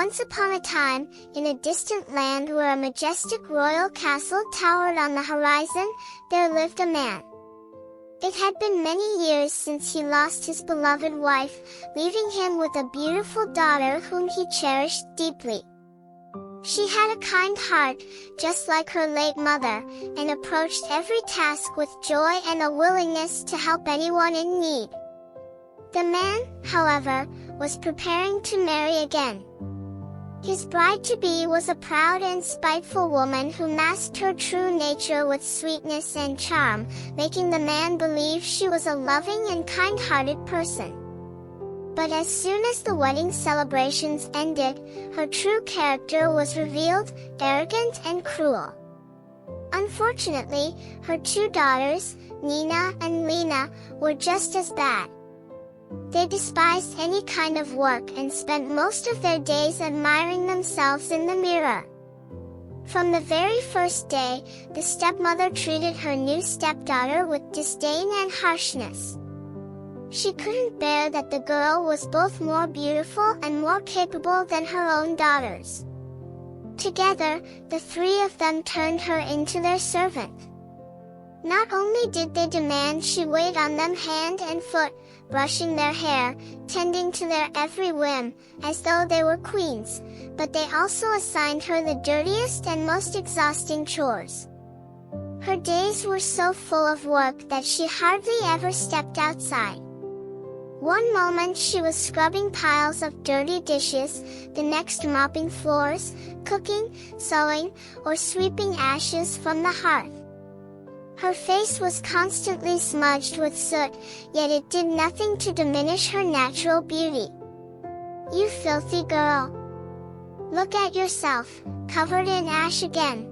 Once upon a time, in a distant land where a majestic royal castle towered on the horizon, there lived a man. It had been many years since he lost his beloved wife, leaving him with a beautiful daughter whom he cherished deeply. She had a kind heart, just like her late mother, and approached every task with joy and a willingness to help anyone in need. The man, however, was preparing to marry again. His bride-to-be was a proud and spiteful woman who masked her true nature with sweetness and charm, making the man believe she was a loving and kind-hearted person. But as soon as the wedding celebrations ended, her true character was revealed, arrogant and cruel. Unfortunately, her two daughters, Nina and Lena, were just as bad. They despised any kind of work and spent most of their days admiring themselves in the mirror. From the very first day, the stepmother treated her new stepdaughter with disdain and harshness. She couldn't bear that the girl was both more beautiful and more capable than her own daughters. Together, the three of them turned her into their servant. Not only did they demand she wait on them hand and foot, brushing their hair, tending to their every whim, as though they were queens, but they also assigned her the dirtiest and most exhausting chores. Her days were so full of work that she hardly ever stepped outside. One moment she was scrubbing piles of dirty dishes, the next mopping floors, cooking, sewing, or sweeping ashes from the hearth. Her face was constantly smudged with soot, yet it did nothing to diminish her natural beauty. "You filthy girl! Look at yourself, covered in ash again.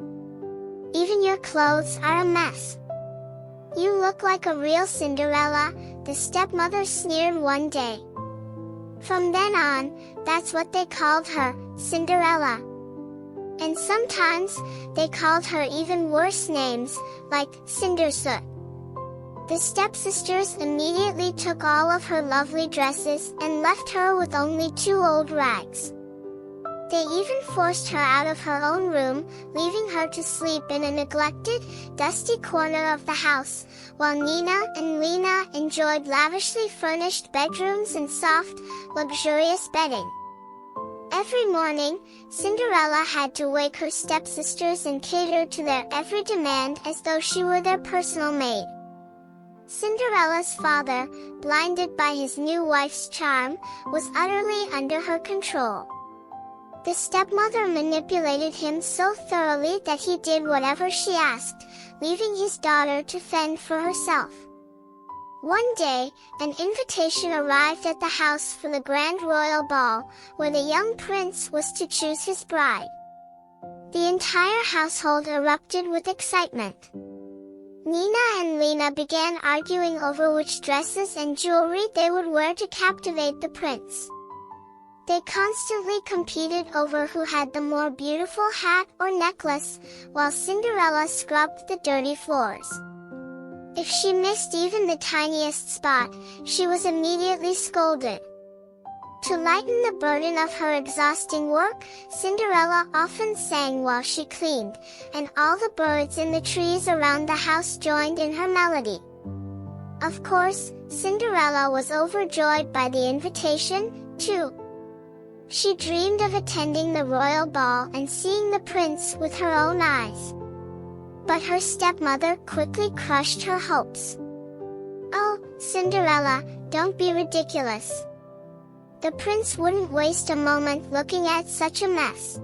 Even your clothes are a mess. You look like a real Cinderella," the stepmother sneered one day. From then on, that's what they called her, Cinderella. And sometimes, they called her even worse names, like Cindersoot. The stepsisters immediately took all of her lovely dresses and left her with only 2 old rags. They even forced her out of her own room, leaving her to sleep in a neglected, dusty corner of the house, while Nina and Lena enjoyed lavishly furnished bedrooms and soft, luxurious bedding. Every morning, Cinderella had to wake her stepsisters and cater to their every demand as though she were their personal maid. Cinderella's father, blinded by his new wife's charm, was utterly under her control. The stepmother manipulated him so thoroughly that he did whatever she asked, leaving his daughter to fend for herself. One day, an invitation arrived at the house for the grand royal ball, where the young prince was to choose his bride. The entire household erupted with excitement. Nina and Lena began arguing over which dresses and jewelry they would wear to captivate the prince. They constantly competed over who had the more beautiful hat or necklace, while Cinderella scrubbed the dirty floors. If she missed even the tiniest spot, she was immediately scolded. To lighten the burden of her exhausting work, Cinderella often sang while she cleaned, and all the birds in the trees around the house joined in her melody. Of course, Cinderella was overjoyed by the invitation, too. She dreamed of attending the royal ball and seeing the prince with her own eyes. But her stepmother quickly crushed her hopes. "Oh, Cinderella, don't be ridiculous. The prince wouldn't waste a moment looking at such a mess.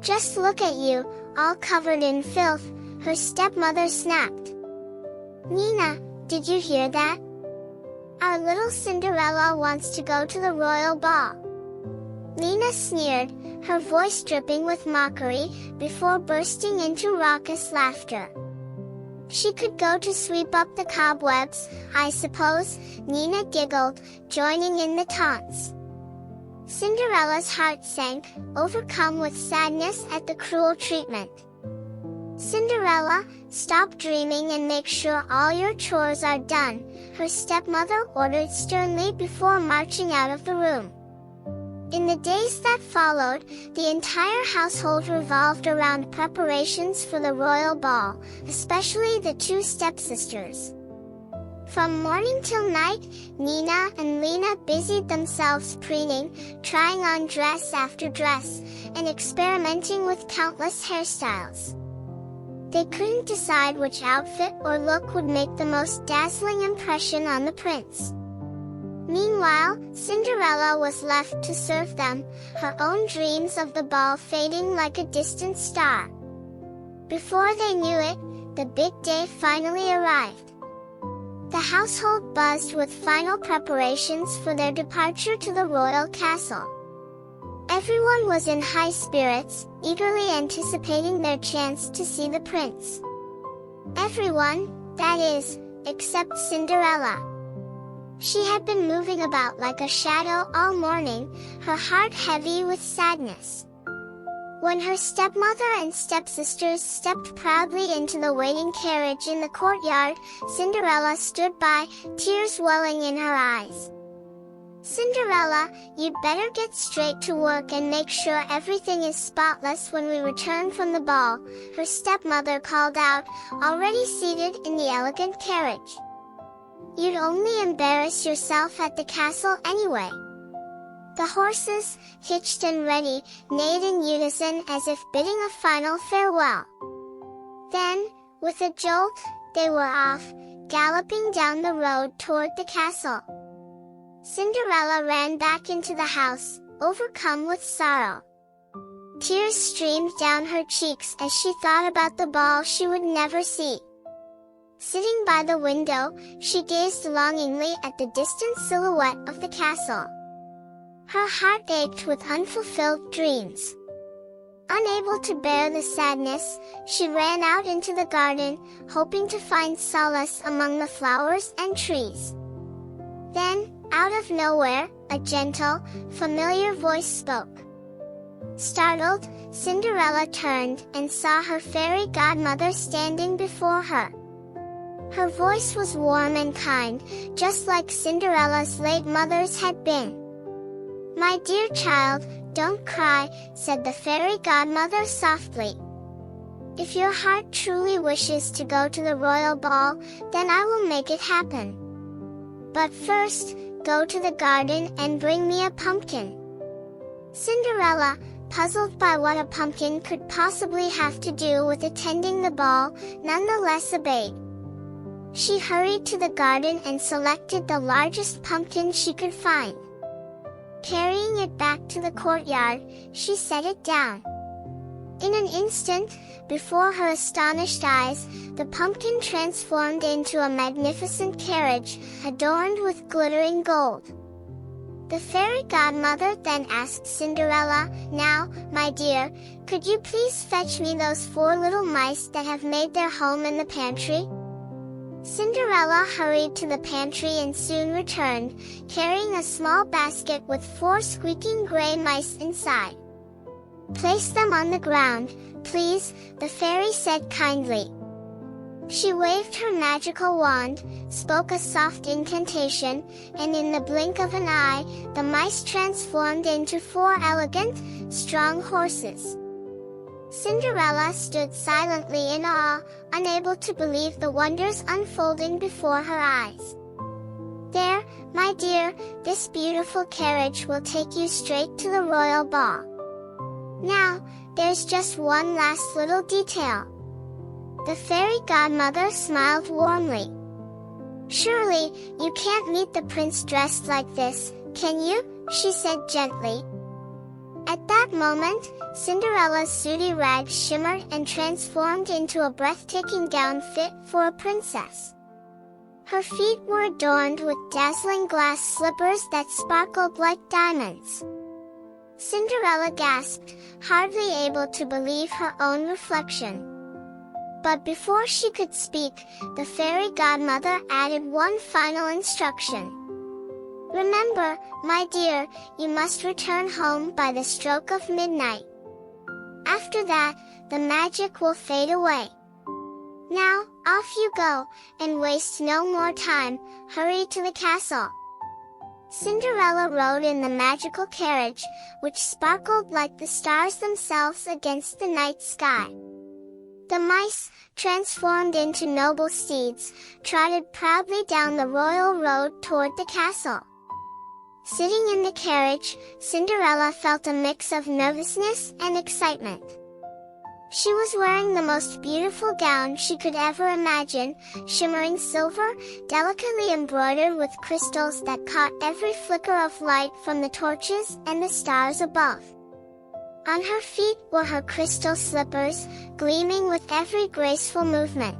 Just look at you, all covered in filth," her stepmother snapped. "Nina, did you hear that? Our little Cinderella wants to go to the royal ball." Nina sneered, her voice dripping with mockery, before bursting into raucous laughter. "She could go to sweep up the cobwebs, I suppose," Nina giggled, joining in the taunts. Cinderella's heart sank, overcome with sadness at the cruel treatment. "Cinderella, stop dreaming and make sure all your chores are done," her stepmother ordered sternly before marching out of the room. In the days that followed, the entire household revolved around preparations for the royal ball, especially the two stepsisters. From morning till night, Nina and Lena busied themselves preening, trying on dress after dress, and experimenting with countless hairstyles. They couldn't decide which outfit or look would make the most dazzling impression on the prince. Meanwhile, Cinderella was left to serve them, her own dreams of the ball fading like a distant star. Before they knew it, the big day finally arrived. The household buzzed with final preparations for their departure to the royal castle. Everyone was in high spirits, eagerly anticipating their chance to see the prince. Everyone, that is, except Cinderella. She had been moving about like a shadow all morning, her heart heavy with sadness. When her stepmother and stepsisters stepped proudly into the waiting carriage in the courtyard, Cinderella stood by, tears welling in her eyes. "Cinderella, you'd better get straight to work and make sure everything is spotless when we return from the ball," her stepmother called out, already seated in the elegant carriage. "You'd only embarrass yourself at the castle anyway." The horses, hitched and ready, neighed in unison as if bidding a final farewell. Then, with a jolt, they were off, galloping down the road toward the castle. Cinderella ran back into the house, overcome with sorrow. Tears streamed down her cheeks as she thought about the ball she would never see. Sitting by the window, she gazed longingly at the distant silhouette of the castle. Her heart ached with unfulfilled dreams. Unable to bear the sadness, she ran out into the garden, hoping to find solace among the flowers and trees. Then, out of nowhere, a gentle, familiar voice spoke. Startled, Cinderella turned and saw her fairy godmother standing before her. Her voice was warm and kind, just like Cinderella's late mother's had been. "My dear child, don't cry," said the fairy godmother softly. "If your heart truly wishes to go to the royal ball, then I will make it happen. But first, go to the garden and bring me a pumpkin." Cinderella, puzzled by what a pumpkin could possibly have to do with attending the ball, nonetheless obeyed. She hurried to the garden and selected the largest pumpkin she could find. Carrying it back to the courtyard, she set it down. In an instant, before her astonished eyes, the pumpkin transformed into a magnificent carriage, adorned with glittering gold. The fairy godmother then asked Cinderella, "Now, my dear, could you please fetch me those 4 little mice that have made their home in the pantry?" Cinderella hurried to the pantry and soon returned, carrying a small basket with 4 squeaking gray mice inside. "Place them on the ground, please," the fairy said kindly. She waved her magical wand, spoke a soft incantation, and in the blink of an eye, the mice transformed into 4 elegant, strong horses. Cinderella stood silently in awe, unable to believe the wonders unfolding before her eyes. "There, my dear, this beautiful carriage will take you straight to the royal ball. Now, there's just one last little detail." The fairy godmother smiled warmly. "Surely, you can't meet the prince dressed like this, can you?" she said gently. At that moment, Cinderella's sooty rags shimmered and transformed into a breathtaking gown fit for a princess. Her feet were adorned with dazzling glass slippers that sparkled like diamonds. Cinderella gasped, hardly able to believe her own reflection. But before she could speak, the fairy godmother added one final instruction. "Remember, my dear, you must return home by the stroke of midnight. After that, the magic will fade away. Now, off you go, and waste no more time, hurry to the castle." Cinderella rode in the magical carriage, which sparkled like the stars themselves against the night sky. The mice, transformed into noble steeds, trotted proudly down the royal road toward the castle. Sitting in the carriage, Cinderella felt a mix of nervousness and excitement. She was wearing the most beautiful gown she could ever imagine, shimmering silver, delicately embroidered with crystals that caught every flicker of light from the torches and the stars above. On her feet were her crystal slippers, gleaming with every graceful movement.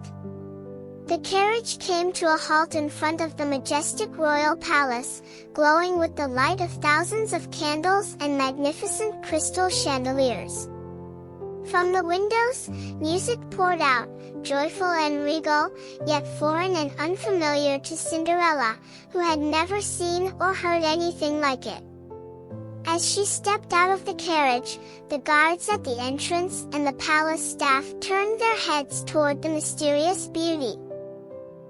The carriage came to a halt in front of the majestic royal palace, glowing with the light of thousands of candles and magnificent crystal chandeliers. From the windows, music poured out, joyful and regal, yet foreign and unfamiliar to Cinderella, who had never seen or heard anything like it. As she stepped out of the carriage, the guards at the entrance and the palace staff turned their heads toward the mysterious beauty.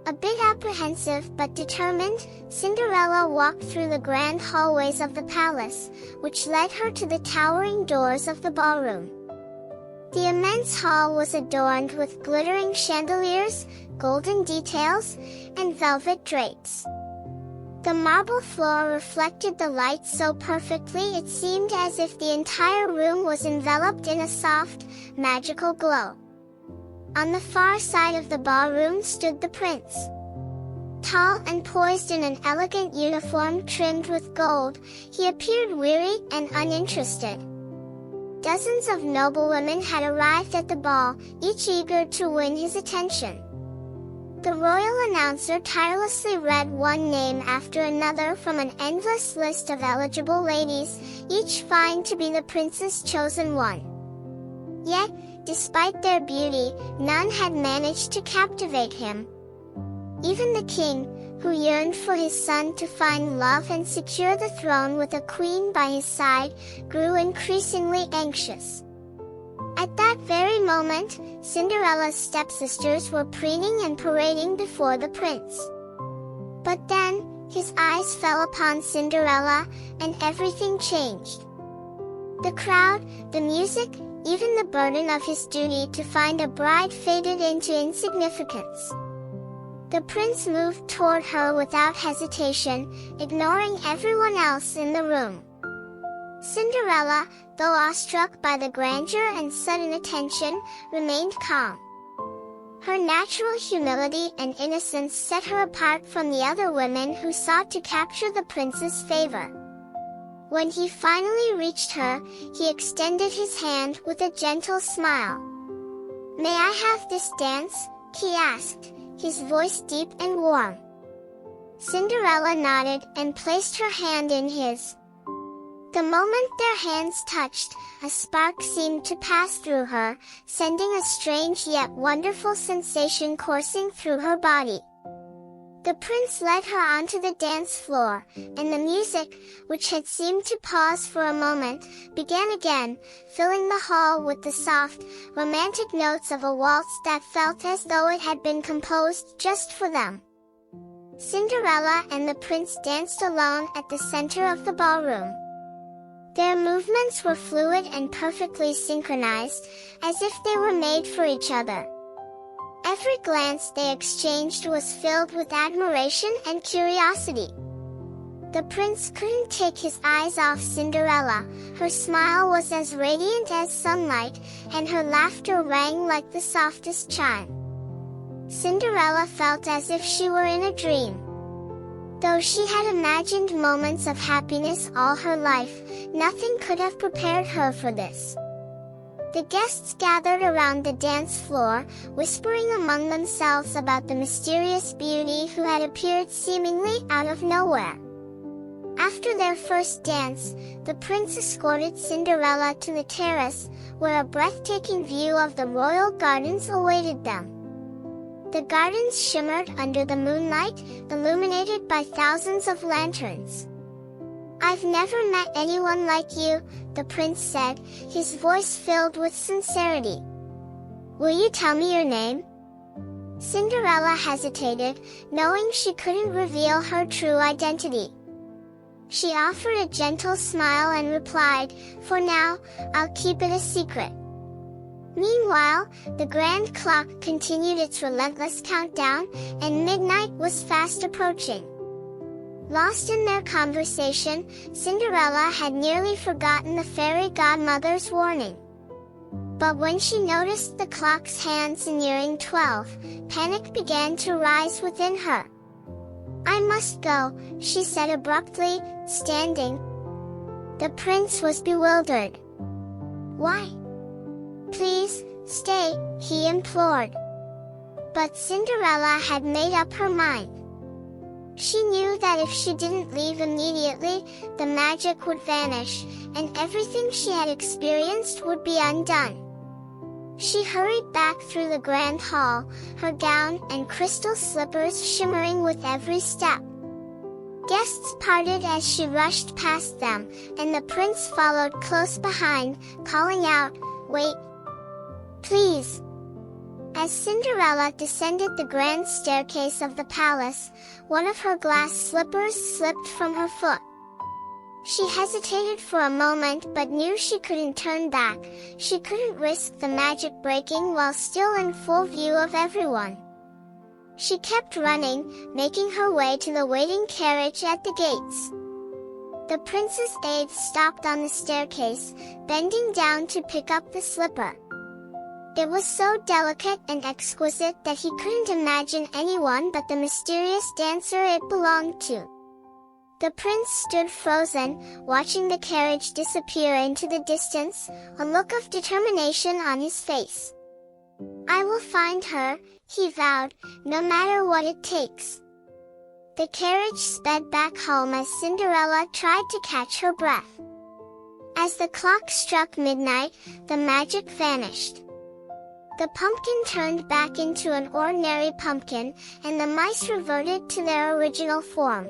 A bit apprehensive but determined, Cinderella walked through the grand hallways of the palace, which led her to the towering doors of the ballroom. The immense hall was adorned with glittering chandeliers, golden details, and velvet drapes. The marble floor reflected the light so perfectly it seemed as if the entire room was enveloped in a soft, magical glow. On the far side of the ballroom stood the prince. Tall and poised in an elegant uniform trimmed with gold, he appeared weary and uninterested. Dozens of noblewomen had arrived at the ball, each eager to win his attention. The royal announcer tirelessly read one name after another from an endless list of eligible ladies, each vying to be the prince's chosen one. Yet, despite their beauty, none had managed to captivate him. Even the king, who yearned for his son to find love and secure the throne with a queen by his side, grew increasingly anxious. At that very moment, Cinderella's stepsisters were preening and parading before the prince. But then, his eyes fell upon Cinderella, and everything changed. The crowd, the music, even the burden of his duty to find a bride faded into insignificance. The prince moved toward her without hesitation, ignoring everyone else in the room. Cinderella, though awestruck by the grandeur and sudden attention, remained calm. Her natural humility and innocence set her apart from the other women who sought to capture the prince's favor. When he finally reached her, he extended his hand with a gentle smile. "May I have this dance?" he asked, his voice deep and warm. Cinderella nodded and placed her hand in his. The moment their hands touched, a spark seemed to pass through her, sending a strange yet wonderful sensation coursing through her body. The prince led her onto the dance floor, and the music, which had seemed to pause for a moment, began again, filling the hall with the soft, romantic notes of a waltz that felt as though it had been composed just for them. Cinderella and the prince danced alone at the center of the ballroom. Their movements were fluid and perfectly synchronized, as if they were made for each other. Every glance they exchanged was filled with admiration and curiosity. The prince couldn't take his eyes off Cinderella. Her smile was as radiant as sunlight, and her laughter rang like the softest chime. Cinderella felt as if she were in a dream. Though she had imagined moments of happiness all her life, nothing could have prepared her for this. The guests gathered around the dance floor, whispering among themselves about the mysterious beauty who had appeared seemingly out of nowhere. After their first dance, the prince escorted Cinderella to the terrace, where a breathtaking view of the royal gardens awaited them. The gardens shimmered under the moonlight, illuminated by thousands of lanterns. "I've never met anyone like you," the prince said, his voice filled with sincerity. "Will you tell me your name?" Cinderella hesitated, knowing she couldn't reveal her true identity. She offered a gentle smile and replied, "For now, I'll keep it a secret." Meanwhile, the grand clock continued its relentless countdown, and midnight was fast approaching. Lost in their conversation, Cinderella had nearly forgotten the fairy godmother's warning. But when she noticed the clock's hands nearing 12, panic began to rise within her. "I must go," she said abruptly, standing. The prince was bewildered. "Why?" "Please, stay," he implored. But Cinderella had made up her mind. She knew that if she didn't leave immediately, the magic would vanish, and everything she had experienced would be undone. She hurried back through the grand hall, her gown and crystal slippers shimmering with every step. Guests parted as she rushed past them, and the prince followed close behind, calling out, "Wait! Please!" As Cinderella descended the grand staircase of the palace, one of her glass slippers slipped from her foot. She hesitated for a moment but knew she couldn't turn back. She couldn't risk the magic breaking while still in full view of everyone. She kept running, making her way to the waiting carriage at the gates. The prince's aide stopped on the staircase, bending down to pick up the slipper. It was so delicate and exquisite that he couldn't imagine anyone but the mysterious dancer it belonged to. The prince stood frozen, watching the carriage disappear into the distance, a look of determination on his face. "I will find her," he vowed, "no matter what it takes." The carriage sped back home as Cinderella tried to catch her breath. As the clock struck midnight, the magic vanished. The pumpkin turned back into an ordinary pumpkin, and the mice reverted to their original form.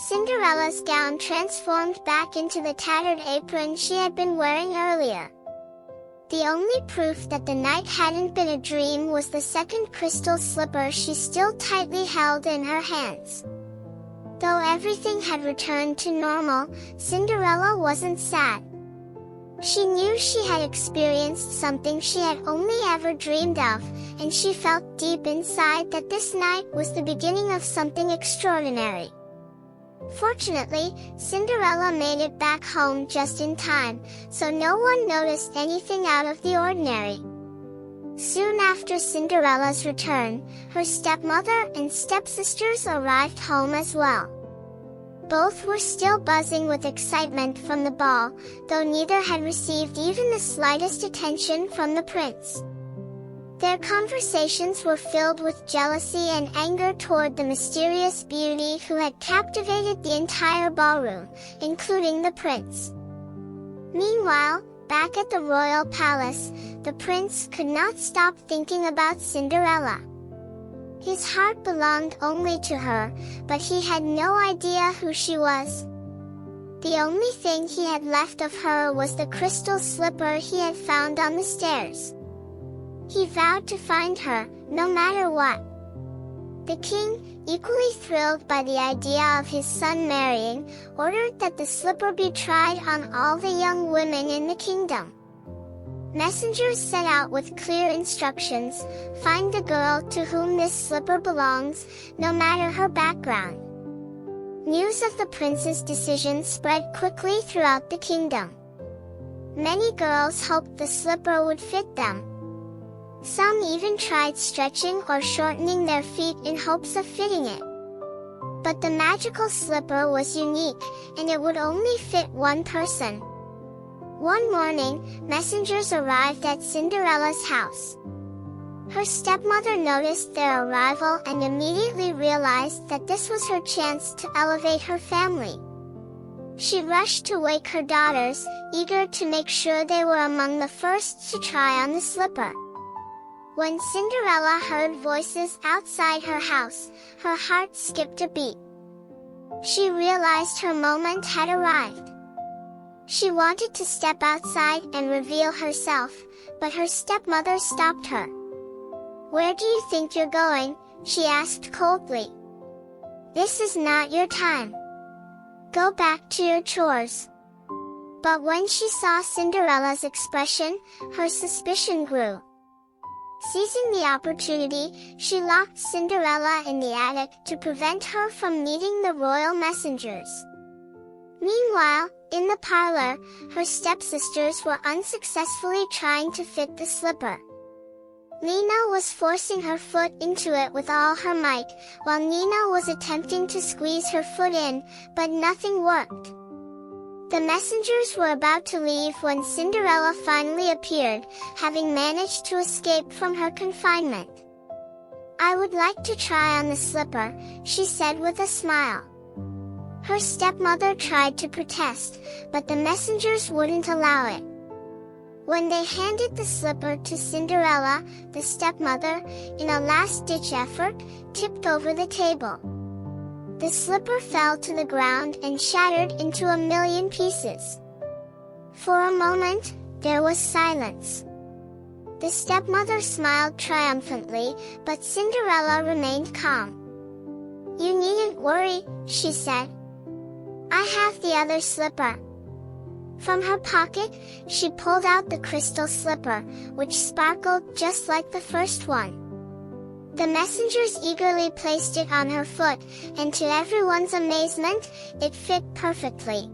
Cinderella's gown transformed back into the tattered apron she had been wearing earlier. The only proof that the night hadn't been a dream was the second crystal slipper she still tightly held in her hands. Though everything had returned to normal, Cinderella wasn't sad. She knew she had experienced something she had only ever dreamed of, and she felt deep inside that this night was the beginning of something extraordinary. Fortunately, Cinderella made it back home just in time, so no one noticed anything out of the ordinary. Soon after Cinderella's return, her stepmother and stepsisters arrived home as well. Both were still buzzing with excitement from the ball, though neither had received even the slightest attention from the prince. Their conversations were filled with jealousy and anger toward the mysterious beauty who had captivated the entire ballroom, including the prince. Meanwhile, back at the royal palace, the prince could not stop thinking about Cinderella. His heart belonged only to her, but he had no idea who she was. The only thing he had left of her was the crystal slipper he had found on the stairs. He vowed to find her, no matter what. The king, equally thrilled by the idea of his son marrying, ordered that the slipper be tried on all the young women in the kingdom. Messengers set out with clear instructions: find the girl to whom this slipper belongs, no matter her background. News of the prince's decision spread quickly throughout the kingdom. Many girls hoped the slipper would fit them. Some even tried stretching or shortening their feet in hopes of fitting it. But the magical slipper was unique, and it would only fit one person. One morning, messengers arrived at Cinderella's house. Her stepmother noticed their arrival and immediately realized that this was her chance to elevate her family. She rushed to wake her daughters, eager to make sure they were among the first to try on the slipper. When Cinderella heard voices outside her house, her heart skipped a beat. She realized her moment had arrived. She wanted to step outside and reveal herself, but her stepmother stopped her. "Where do you think you're going?" she asked coldly. "This is not your time." Go back to your chores." But when she saw Cinderella's expression, her suspicion grew. Seizing the opportunity, she locked Cinderella in the attic to prevent her from meeting the royal messengers. Meanwhile, in the parlor, her stepsisters were unsuccessfully trying to fit the slipper. Lena was forcing her foot into it with all her might, while Nina was attempting to squeeze her foot in, but nothing worked. The messengers were about to leave when Cinderella finally appeared, having managed to escape from her confinement. "I would like to try on the slipper," she said with a smile. Her stepmother tried to protest, but the messengers wouldn't allow it. When they handed the slipper to Cinderella, the stepmother, in a last-ditch effort, tipped over the table. The slipper fell to the ground and shattered into a million pieces. For a moment, there was silence. The stepmother smiled triumphantly, but Cinderella remained calm. "You needn't worry," she said. "I have the other slipper." From her pocket, she pulled out the crystal slipper, which sparkled just like the first one. The messengers eagerly placed it on her foot, and to everyone's amazement, it fit perfectly.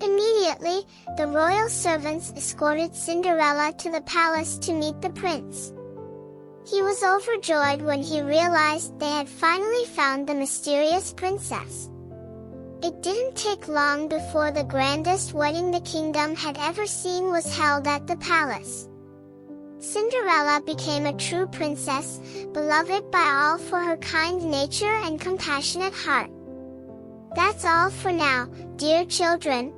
Immediately, the royal servants escorted Cinderella to the palace to meet the prince. He was overjoyed when he realized they had finally found the mysterious princess. It didn't take long before the grandest wedding the kingdom had ever seen was held at the palace. Cinderella became a true princess, beloved by all for her kind nature and compassionate heart. That's all for now, dear children.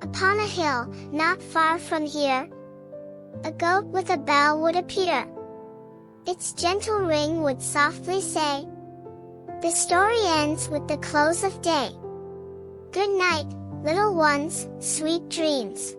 Upon a hill, not far from here, a goat with a bell would appear. Its gentle ring would softly say, "The story ends with the close of day. Good night, little ones, sweet dreams."